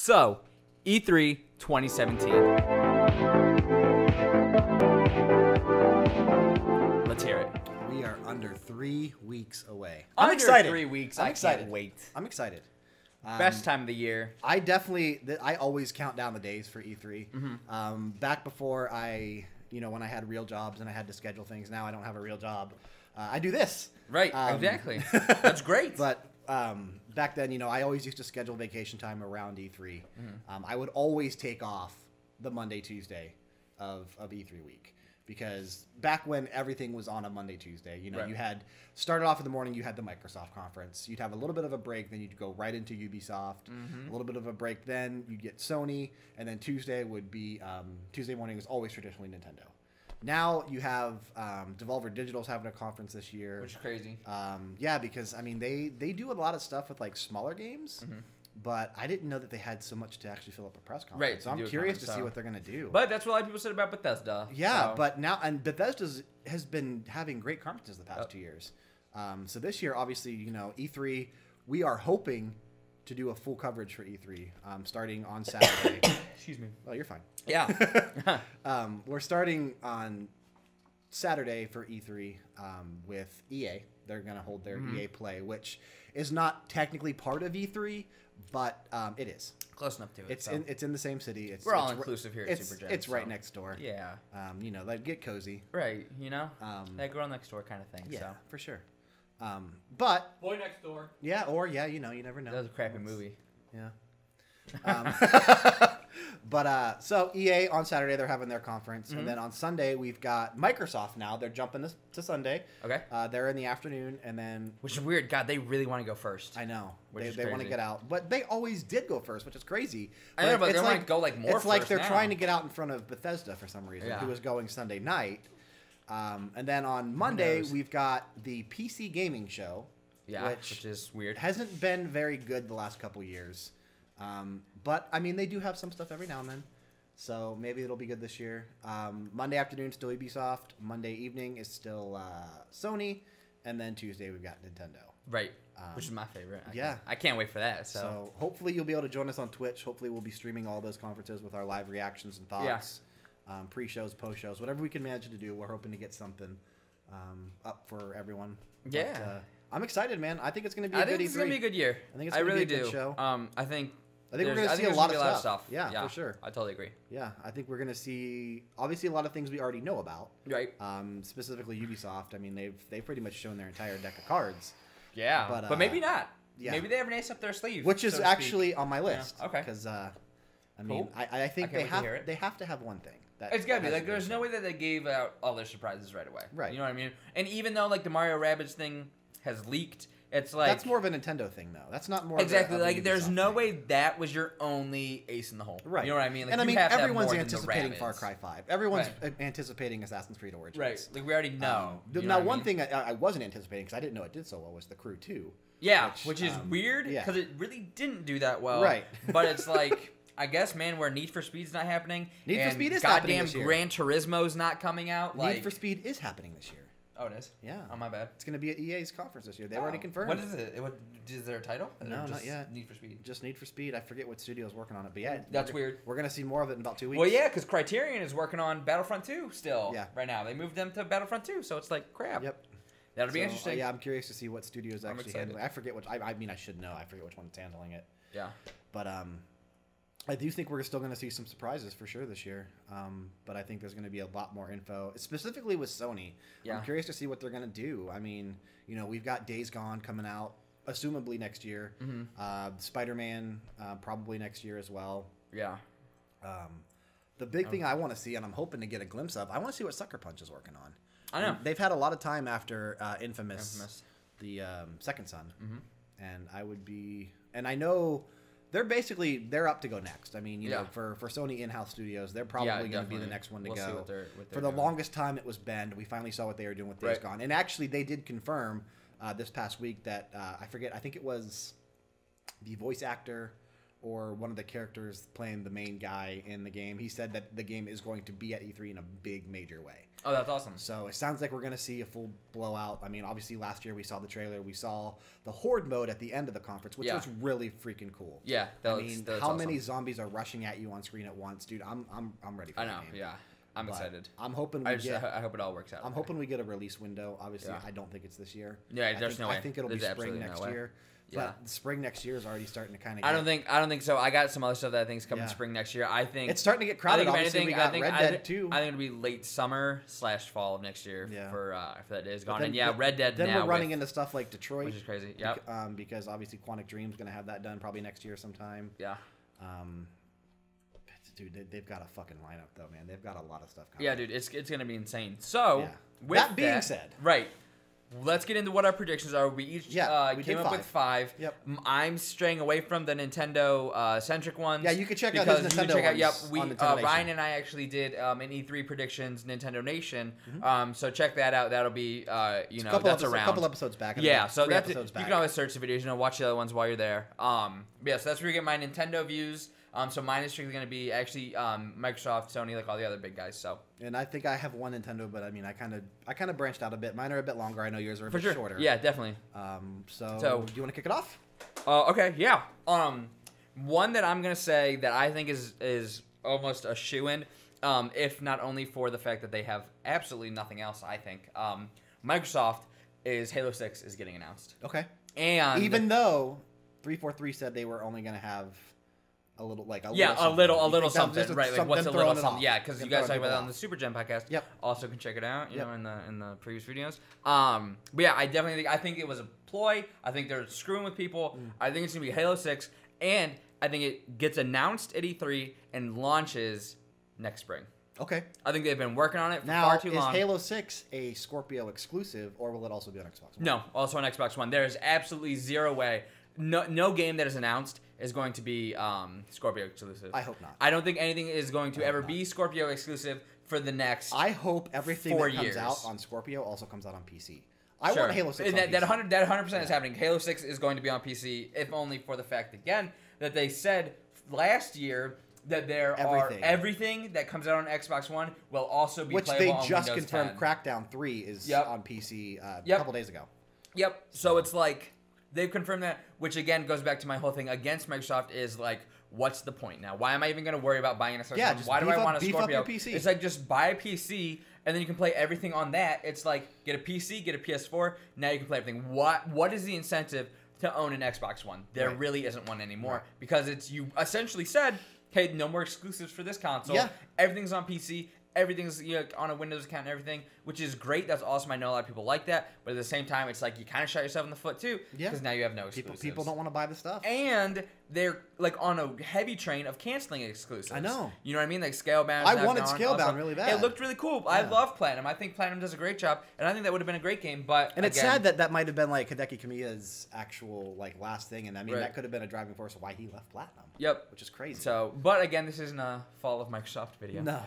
So, E3 2017. Let's hear it. We are under 3 weeks away. I'm excited. 3 weeks. I'm I excited. can't wait. I'm excited. Best time of the year. I always count down the days for E3. Back before when I had real jobs and I had to schedule things. Now I don't have a real job. I do this. Right, exactly. That's great. But back then, I always used to schedule vacation time around E3. I would always take off the Monday, Tuesday of E3 week. Because back when everything was on a Monday, Tuesday, Right. you had started off in the morning, you had the Microsoft conference. You'd have a little bit of a break, then you'd go right into Ubisoft. A little bit of a break, then you'd get Sony, and then Tuesday would be Tuesday morning is always traditionally Nintendo. Now you have Devolver Digital's having a conference this year, Which is crazy. yeah, because they do a lot of stuff with like smaller games. But I didn't know that they had so much to actually fill up a press conference. Right, So I'm curious to see what they're going to do. But that's what a lot of people said about Bethesda. Yeah, so. but now, and Bethesda has been having great conferences the past 2 years. So this year, obviously, E3, we are hoping to do a full coverage for E3 starting on Saturday. Excuse me. Oh, you're fine. Yeah. We're starting on Saturday for E3 with EA. They're going to hold their EA Play, which is not technically part of E3, but it is. Close enough to it. It's in the same city. We're all inclusive here at SuperGen. It's right next door. Yeah. Like get cozy. Right. That girl next door kind of thing. Yeah, So. for sure. But Boy Next Door. yeah, or yeah, you never know. That was a crappy movie. Yeah. So EA on Saturday they're having their conference, and then on Sunday we've got Microsoft. Now they're jumping this to Sunday. Okay. They're in the afternoon, and then Which is weird. God, they really want to go first. I know Which is they want to crazy. get out, but they always did go first, which is crazy. I know, but it's they might go like more. It's like first they're now. trying to get out in front of Bethesda for some reason, Yeah. who is going Sunday night. And then on Monday knows? we've got the PC gaming show. Yeah, which which is weird. hasn't been very good the last couple years. But, I mean, they do have some stuff every now and then. So maybe it'll be good this year. Monday afternoon, still Ubisoft. Monday evening is still Sony. And then Tuesday, we've got Nintendo. Right. Which is my favorite. Yeah. I can't wait for that. So hopefully you'll be able to join us on Twitch. Hopefully we'll be streaming all those conferences with our live reactions and thoughts. Pre-shows, post-shows, whatever we can manage to do. We're hoping to get something up for everyone. Yeah. But, I'm excited, man. I think it's going to be a I good think it's E3. gonna be a good year. I think it's I gonna really be a good do. show. I think we're going to see a there's lot gonna of be stuff. Yeah, for sure. I totally agree. Yeah, I think we're going to see obviously a lot of things we already know about. Right. Specifically Ubisoft. I mean, they've pretty much shown their entire deck of cards, Yeah. But, But maybe not. yeah. Maybe they have an ace up their sleeve. which is so to speak. actually on my list. Yeah, okay. Because I mean, Cool. I think I can't wait to hear it. they have to have one thing. That It's gotta be has like to be there's the no show. way that they gave out all their surprises right away. Right. You know what I mean? And even though like the Mario Rabbids thing has leaked, it's like That's more of a Nintendo thing, though. That's not more exactly of a like there's Ubisoft no thing. way that was your only ace in the hole. Right. You know what I mean? Like, and I you mean, have to have everyone's more than the anticipating Far Rabbids. Cry 5. Everyone's anticipating Assassin's Creed Origins. Right. Like we already know. You know Now, what I one mean? thing I wasn't anticipating because I didn't know it did so well was the Crew 2. Yeah, which is weird yeah. because it really didn't do that well. Right. But it's like, I guess, man, where Need for Speed's not happening. Need for and Speed is happening goddamn this year. Gran Turismo's not coming out. Like, Need for Speed is happening this year. oh, it is? Yeah. Oh, my bad. It's going to be at EA's conference this year. They already confirmed. What is it? Is there a title? Or No, not just yet. Need for Speed. Just Need for Speed. I forget what studio's working on it, but yeah. That's weird. We're going to see more of it in about 2 weeks. Well, yeah, because Criterion is working on Battlefront 2 still. Yeah. Right now, they moved them to Battlefront 2, so it's like crap. Yep. That'll be So, interesting. yeah, I'm curious to see what studio's actually excited. handling. I forget which. I mean, I should know. I forget which one's handling it. Yeah. But I do think we're still going to see some surprises for sure this year. But I think there's going to be a lot more info, specifically with Sony. Yeah. I'm curious to see what they're going to do. I mean, we've got Days Gone coming out, assumably next year. Spider-Man probably next year as well. Yeah. The big thing I want to see, and I'm hoping to get a glimpse of, I want to see what Sucker Punch is working on. I know. They've had a lot of time after Infamous. The Second Son. And I would be... And I know... They're up to go next. I mean, you know, for Sony in-house studios, they're probably going to be the definitely. next one to We'll go. see what they're For the doing. longest time, it was Bend. We finally saw what they were doing with Days Right. Gone. And actually, they did confirm this past week that, I think it was the voice actor or one of the characters playing the main guy in the game, he said that the game is going to be at E3 in a big, major way. Oh, that's awesome. So it sounds like we're going to see a full blowout. I mean, obviously last year we saw the trailer. We saw the Horde mode at the end of the conference, which was really freaking cool. Yeah, that how many zombies are rushing at you on screen at once, dude? I'm ready for I the know, game. yeah. I'm excited. I'm hoping I hope it all works out. I'm hoping we get a release window. Obviously, I don't think it's this year. Yeah, there's no way. I think it'll be spring next year. Yeah. But spring next year is already starting to kind of. I don't think so. I got some other stuff that I think is coming spring next year. I think it's starting to get crowded. Obviously, we got Red Dead 2. I think it'll be late summer / fall of next year for that day is gone. Then, and Red Dead. Then we're running into stuff like Detroit, which is crazy. Yep. Because obviously Quantic Dream's going to have that done probably next year sometime. Yeah. Dude, they've got a fucking lineup though, man. They've got a lot of stuff coming. Yeah, dude, it's gonna be insane. So, with that being said, right, let's get into what our predictions are. We each came up with 5. Yep. I'm straying away from the Nintendo centric ones. Yeah, you can check out his Nintendo ones. Yep, Ryan and I actually did an E3 predictions Nintendo Nation. So check that out. That'll be that's around a couple episodes back. Yeah, so that's you can always search the videos. Watch the other ones while you're there. So that's where you get my Nintendo views. So mine is strictly going to be actually Microsoft, Sony, like all the other big guys. So. And I think I have one Nintendo, but I mean, I kind of branched out a bit. Mine are a bit longer. I know yours are a bit shorter. Yeah, definitely. So do you want to kick it off? Okay, yeah. One that I'm gonna say that I think is almost a shoo-in, if not only for the fact that they have absolutely nothing else. I think Microsoft is Halo 6 is getting announced. Okay. And even though 343 said they were only gonna have a little something, right? Like what's a little something? Yeah, because you guys talked about that on the SuperGen podcast. Yep. Also can check it out, you know, in the previous videos. But yeah, I think it was a ploy. I think they're screwing with people. I think it's gonna be Halo 6, and I think it gets announced at E3 and launches next spring. Okay. I think they've been working on it for far too long. Is Halo 6 a Scorpio exclusive, or will it also be on Xbox One? No, also on Xbox One. There is absolutely zero way. No game that is announced is going to be Scorpio exclusive. I hope not. I don't think anything is going to ever be Scorpio exclusive for the next. I hope everything 4 that comes years. out on Scorpio also comes out on PC. I want Halo 6 on that, PC. That 100% is happening. Halo 6 is going to be on PC, if only for the fact, again, that they said last year that everything that comes out on Xbox One will also be playable on Windows 10. Which they just confirmed Crackdown 3 is on PC a couple days ago. Yep. So it's like... They've confirmed that, which again goes back to my whole thing against Microsoft is like, what's the point now? Why am I even going to worry about buying an Xbox One? Why do I want a Scorpio? It's like just buy a PC and then you can play everything on that. It's like get a PC, get a PS4, now you can play everything. What is the incentive to own an Xbox One? There really isn't one anymore because you essentially said, hey, no more exclusives for this console. Yeah. Everything's on PC. Everything's on a Windows account and everything, which is great. That's awesome. I know a lot of people like that. But at the same time, it's like you kind of shot yourself in the foot, too. Because now you have no exclusives. People don't want to buy the stuff. And they're like on a heavy train of canceling exclusives. I know. You know what I mean? Like Scalebound. I wanted Scalebound really bad. It looked really cool. Yeah. I love Platinum. I think Platinum does a great job. And I think that would have been a great game. And it's sad that might have been like Hideki Kamiya's actual last thing. And I mean, that could have been a driving force of why he left Platinum. Yep. Which is crazy. So, but again, this isn't a fall of Microsoft video. No.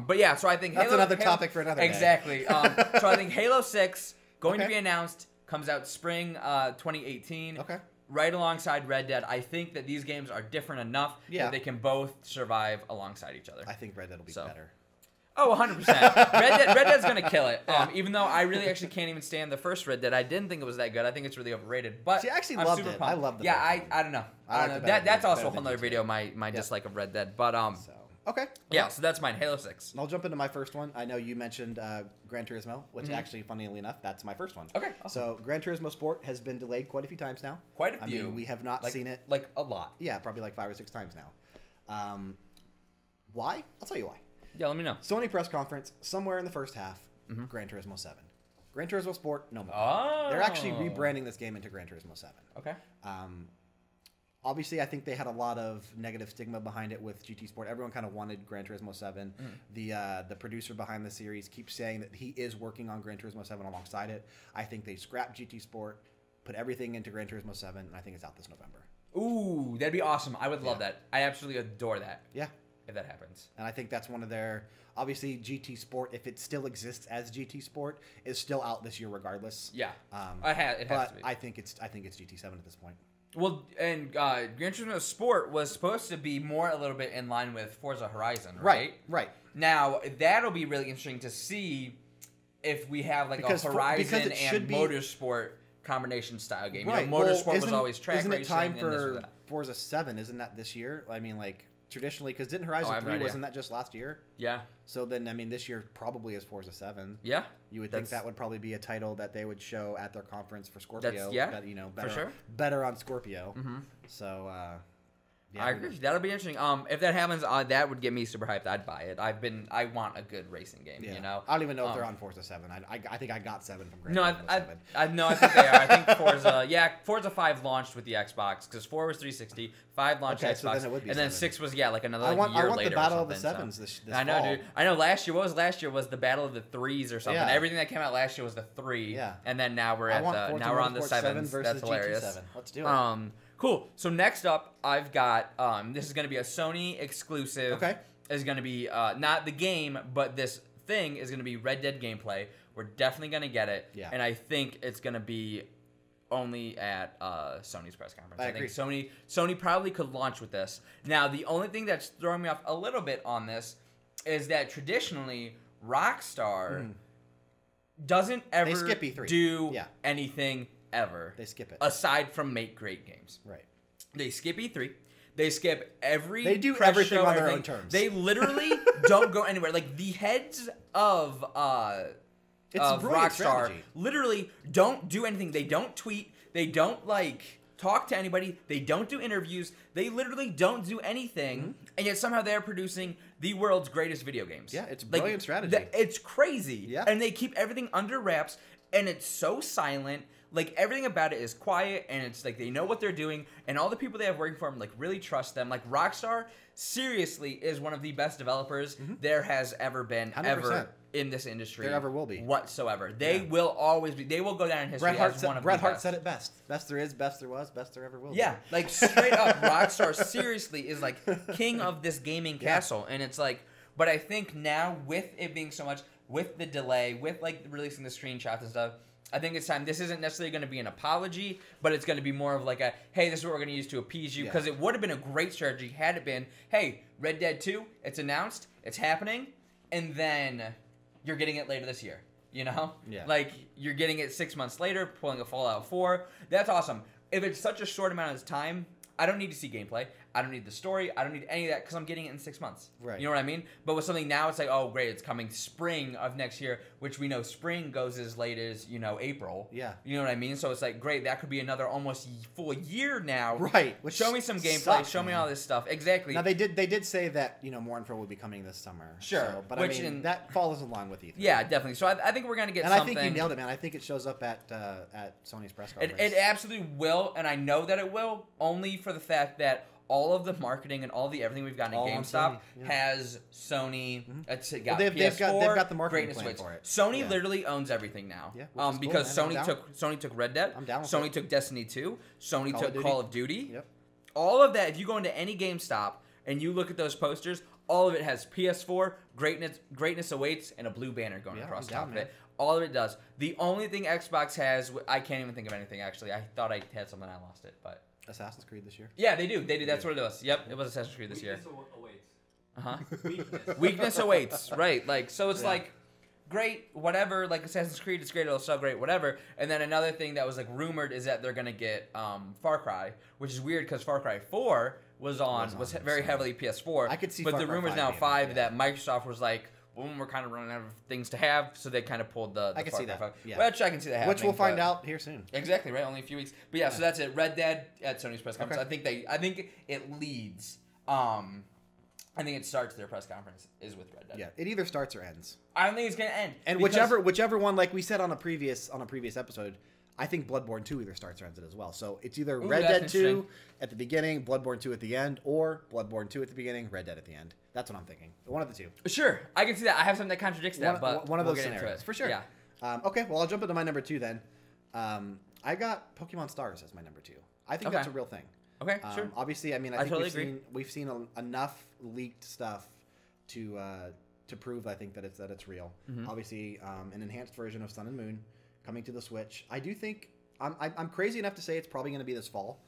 But yeah, so I think that's another topic for another day. Exactly. So I think Halo 6 going to be announced, comes out spring 2018. Okay. Right alongside Red Dead. I think that these games are different enough that they can both survive alongside each other. I think Red Dead will be better. Oh, 100%. Red Dead's going to kill it. Even though I really actually can't even stand the first Red Dead. I didn't think it was that good. I think it's really overrated. But see, I actually loved it. I loved it. Yeah, I don't know. That's also a whole other video, my dislike of Red Dead. But okay. Yeah, so that's mine, Halo 6. I'll jump into my first one. I know you mentioned Gran Turismo, which actually, funnily enough, that's my first one. Okay. Awesome. So Gran Turismo Sport has been delayed quite a few times now. Quite a few. I mean, we have not seen it. Like a lot. Yeah, probably like 5 or 6 times now. Why? I'll tell you why. Yeah, let me know. Sony press conference, somewhere in the first half, Gran Turismo 7. Gran Turismo Sport, no more. Oh. They're actually rebranding this game into Gran Turismo 7. Okay. Obviously, I think they had a lot of negative stigma behind it with GT Sport. Everyone kind of wanted Gran Turismo 7. The producer behind the series keeps saying that he is working on Gran Turismo 7 alongside it. I think they scrapped GT Sport, put everything into Gran Turismo 7, and I think it's out this November. Ooh, that'd be awesome. I would love that. I absolutely adore that. Yeah. If that happens. And I think that's one of their... Obviously, GT Sport, if it still exists as GT Sport, is still out this year regardless. Yeah. It has to be. I think it's GT7 at this point. Well, and Gran Turismo Sport was supposed to be a little bit in line with Forza Horizon, right? Right. Now, that'll be really interesting to see if we have like a Horizon and Motorsport combination style game. Right. You know, Motorsport was always track racing. Isn't it time for Forza 7? Isn't that this year? I mean, like, traditionally, because didn't Horizon 3, wasn't that just last year? Yeah. So then, I mean, this year probably is Forza 7. Yeah. You would think that would probably be a title that they would show at their conference for Scorpio. That, you know, better, for sure. Better on Scorpio. Mm-hmm. So, yeah, I agree. That'll be interesting. If that happens, that would get me super hyped. I'd buy it. I want a good racing game. Yeah. You know. I don't even know if they're on Forza 7. I think I got 7 from Gran Turismo 7. I think they are. I think Forza 5 launched with the Xbox because 4 was 360, 5 launched Xbox, so then it would be and 7. then 6 was like another year later. I want the Battle of the Sevens this I know, fall. dude. I know. Last year was the Battle of the Threes or something. Yeah. Everything that came out last year was the 3. Yeah. And then now we're on the 7s. That's hilarious. GT7. Let's do it. Cool. So next up, I've got this is going to be a Sony exclusive. Okay. Is going to be not the game, but this thing is going to be Red Dead gameplay. We're definitely going to get it. Yeah. And I think it's going to be only at Sony's press conference. I agree. think Sony probably could launch with this. Now, the only thing that's throwing me off a little bit on this is that traditionally Rockstar doesn't ever do anything ever. They skip it. Aside from make great games. Right. They skip E3. They skip every They do everything on their own terms. They literally don't go anywhere. Like the heads of Rockstar literally don't do anything. They don't tweet. They don't like talk to anybody. They don't do interviews. They literally don't do anything. And yet somehow they're producing the world's greatest video games. Yeah, it's brilliant strategy. It's crazy. Yeah. And they keep everything under wraps and it's so silent. Like, everything about it is quiet, and it's like they know what they're doing, and all the people they have working for them, like, really trust them. Like, Rockstar, seriously, is one of the best developers there has ever been, 100%. Ever in this industry. There ever will be. Whatsoever. They will always be. They will go down in history as one of the best. Bret Hart said it best. Best there is, best there was, best there ever will be. Yeah, like, straight up, Rockstar seriously is, like, king of this gaming castle, and it's like, but I think now, with it being so much, with the delay, with, like, releasing the screenshots and stuff, I think it's time. This isn't necessarily going to be an apology, but it's going to be more of like a, hey, this is what we're going to use to appease you. Because it would have been a great strategy had it been, hey, Red Dead 2, it's announced, it's happening, and then you're getting it later this year. You know? Yeah. Like, you're getting it 6 months later, pulling a Fallout 4. That's awesome. If it's such a short amount of time, I don't need to see gameplay. I don't need the story. I don't need any of that because I'm getting it in 6 months. Right. You know what I mean? But with something now, it's like, oh, great, it's coming spring of next year, which we know spring goes as late as, April. Yeah. You know what I mean? So it's like, great, that could be another almost full year now. Right. Show me some gameplay. Show me all this stuff. Exactly. Now, they did say that, more info will be coming this summer. Sure. So, but that follows along with E3. Yeah, definitely. So I think we're going to get something. And I think you nailed it, man. I think it shows up at Sony's press conference. It absolutely will, and I know that it will, only for the fact that all of the marketing and all the everything we've gotten at GameStop has Sony. It's got PS4. They've got the marketing plan for it. Sony literally owns everything now. Yeah, because cool, Sony took Red Dead. I'm down with Sony took Destiny 2. Sony took Call of Duty. Yep. All of that. If you go into any GameStop and you look at those posters, all of it has PS4, greatness awaits, and a blue banner going across the top of it. All of it does. The only thing Xbox has, I can't even think of anything actually. I thought I had something, I lost it, but. Assassin's Creed this year? Yeah, they do. That's what it was. Yep, it was Assassin's Creed this year. Weakness awaits. Weakness awaits. Right. Like, so it's like, great, whatever. Like, Assassin's Creed, it's great. It'll sell great, whatever. And then another thing that was, like, rumored is that they're going to get Far Cry, which is weird because Far Cry 4 was very heavily PS4. I could see but Far the Cry rumors 5 now being, 5 that Microsoft was like, well, we're kind of running out of things to have, so they kind of pulled the I can Far see Cry that. 5. Yeah. Which I can see that happening. Which we'll find out here soon. Exactly, right? Only a few weeks. But yeah, so that's it. Red Dead at Sony's press conference. Okay. I think it leads. I think it starts their press conference is with Red Dead. Yeah, it either starts or ends. I don't think it's gonna end. And whichever one, like we said on a previous episode, I think Bloodborne 2 either starts or ends it as well. So it's either Red Dead 2 at the beginning, Bloodborne 2 at the end, or Bloodborne 2 at the beginning, Red Dead at the end. That's what I'm thinking. One of the two. Sure, I can see that. I have something that contradicts that, but one of we'll those get into scenarios it. for sure. Yeah. Okay, well I'll jump into my number 2 then. I got Pokemon Stars as my number 2. I think that's a real thing. Okay, sure. Obviously, I mean, I think totally we've seen enough leaked stuff to prove, I think, that it's real. Obviously, an enhanced version of Sun and Moon coming to the Switch. I do think I'm crazy enough to say it's probably going to be this fall.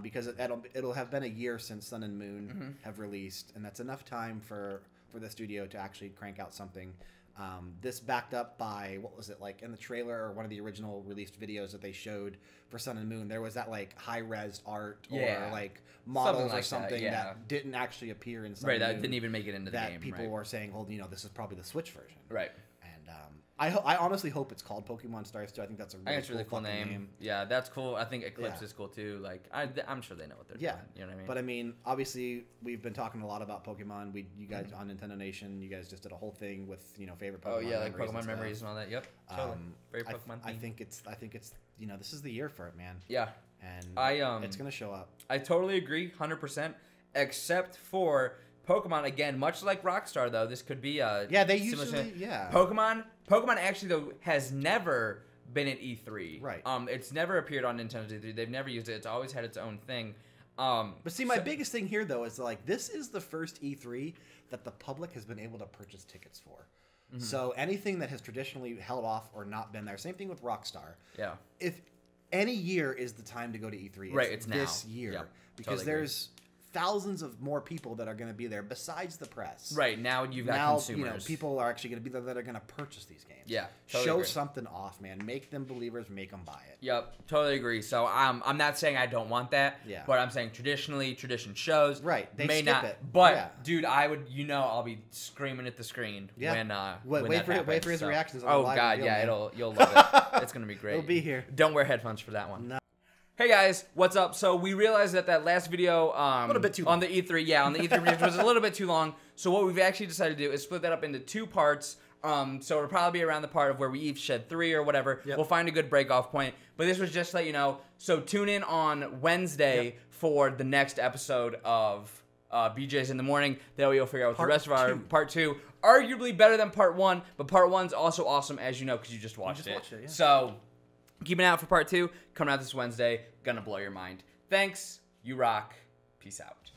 because it'll have been a year since Sun and Moon have released, and that's enough time for the studio to actually crank out something. This backed up by, what was it, like in the trailer or one of the original released videos that they showed for Sun and Moon, there was that like high-res art or like models or something that didn't actually appear in Sun and Moon. That didn't even make it into the game. That people were saying, well, you know, this is probably the Switch version. Right. And I honestly hope it's called Pokemon Stars 2. I think that's a really cool name. Yeah, that's cool. I think Eclipse is cool too. Like, I'm sure they know what they're doing. You know what I mean? But I mean, obviously, we've been talking a lot about Pokemon. You guys on Nintendo Nation, you guys just did a whole thing with, you know, favorite Pokemon. Oh yeah, like Pokemon memories and all that. Yep. Very Pokemon. I think it's you know, this is the year for it, man. Yeah. And it's gonna show up. I totally agree, 100%. Except for Pokemon, again, much like Rockstar, though, this could be a... Yeah, they usually... Yeah. Pokemon actually, though, has never been at E3. Right. It's never appeared on Nintendo's E3. They've never used it. It's always had its own thing. But see, my biggest thing here, though, is like, this is the first E3 that the public has been able to purchase tickets for. So anything that has traditionally held off or not been there, same thing with Rockstar. Yeah. If any year is the time to go to E3, it's now. This year. Yep. Because totally there's... thousands of more people that are going to be there besides the press. Right, now you've got consumers. You know, people are actually going to be there that are going to purchase these games. Yeah, totally Show agree. Something off, man. Make them believers. Make them buy it. Yep, totally agree. So I'm not saying I don't want that. Yeah. But I'm saying tradition shows. Right. They may skip not. it. But dude, I would. You know, I'll be screaming at the screen when wait for his reactions. On oh the live God, video, yeah, man. you'll love it. It's gonna be great. It'll be here. Don't wear headphones for that one. No. Hey guys, what's up? So we realized that last video a little bit too long. on the E3, on the E3 was a little bit too long. So what we've actually decided to do is split that up into 2 parts. So it'll probably be around the part of where we each shed 3 or whatever. Yep. We'll find a good break-off point. But this was just to let you know. So tune in on Wednesday for the next episode of BJ's in the Morning. That way you'll figure out what the rest of our part 2. Arguably better than part 1, but part 1's also awesome, as you know, because you just watched it. So keep an eye out for part 2. Coming out this Wednesday. Gonna blow your mind. Thanks. You rock. Peace out.